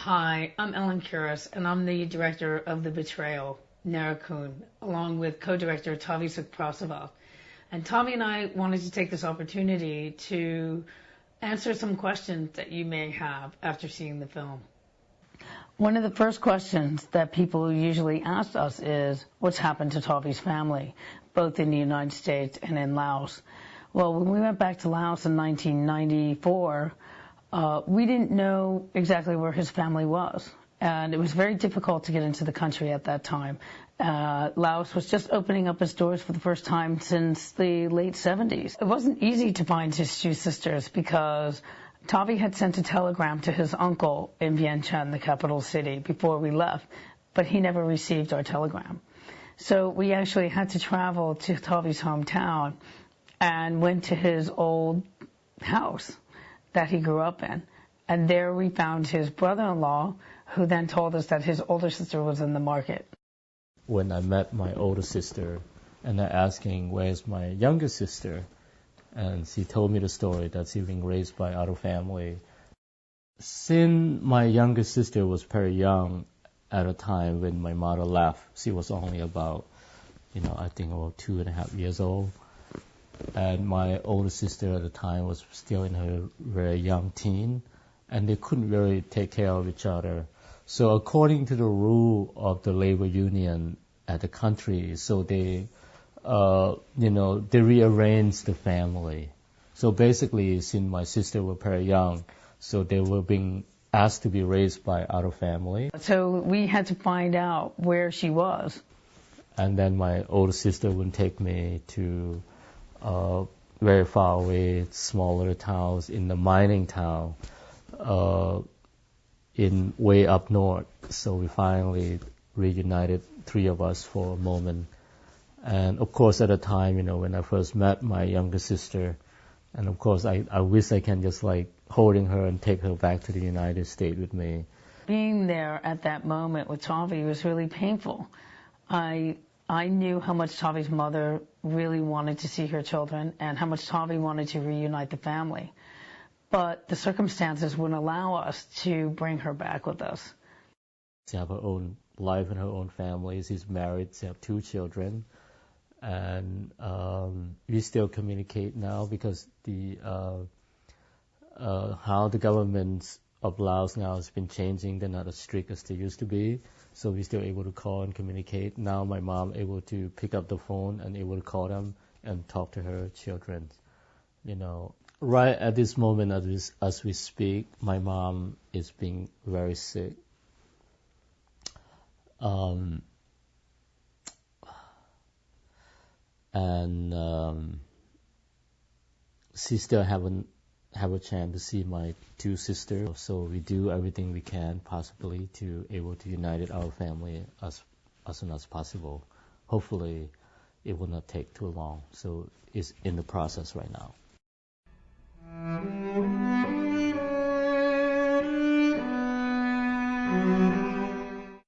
Hi, I'm Ellen Kuras, and I'm the director of the Betrayal, Nerakhoon, along with co-director Thavisouk Phrasavath. And Thavi and I wanted to take this opportunity to answer some questions that you may have after seeing the film. One of the first questions that people usually ask us is, what's happened to Thavi's family, both in the United States and in Laos? Well, when we went back to Laos in 1994, we didn't know exactly where his family was. And it was very difficult to get into the country at that time. Laos was just opening up its doors for the first time since the late 70s. It wasn't easy to find his two sisters because Thavi had sent a telegram to his uncle in Vientiane, the capital city, before we left, but he never received our telegram. So we actually had to travel to Thavi's hometown and went to his old house that he grew up in. And there we found his brother-in-law, who then told us that his older sister was in the market. When I met my older sister, and I asking, where's my younger sister? And she told me the story that she'd been raised by other family. Since my younger sister was very young at a time when my mother left, she was only about, I think about 2.5 years old. And my older sister at the time was still in her very young teen, and they couldn't really take care of each other. So according to the rule of the labor union at the country, so they rearranged the family. So basically, since my sister were very young, so they were being asked to be raised by other family. So we had to find out where she was. And then my older sister would take me to very far away, smaller towns in the mining town, in way up north. So we finally reunited, three of us, for a moment. And of course, at the time, when I first met my younger sister, and of course, I wish I can just holding her and take her back to the United States with me. Being there at that moment with Thavi was really painful. I knew how much Thavi's mother really wanted to see her children and how much Thavi wanted to reunite the family. But the circumstances wouldn't allow us to bring her back with us. She has her own life and her own family. She's married. She has 2 children. And we still communicate now because how the government of Laos now has been changing. They're not as strict as they used to be. So we're still able to call and communicate. Now my mom able to pick up the phone and able to call them and talk to her children. Right at this moment as we speak, my mom is being very sick. She still haven't have a chance to see my 2 sisters. So we do everything we can possibly to able to unite our family as soon as possible. Hopefully it will not take too long. So it's in the process right now.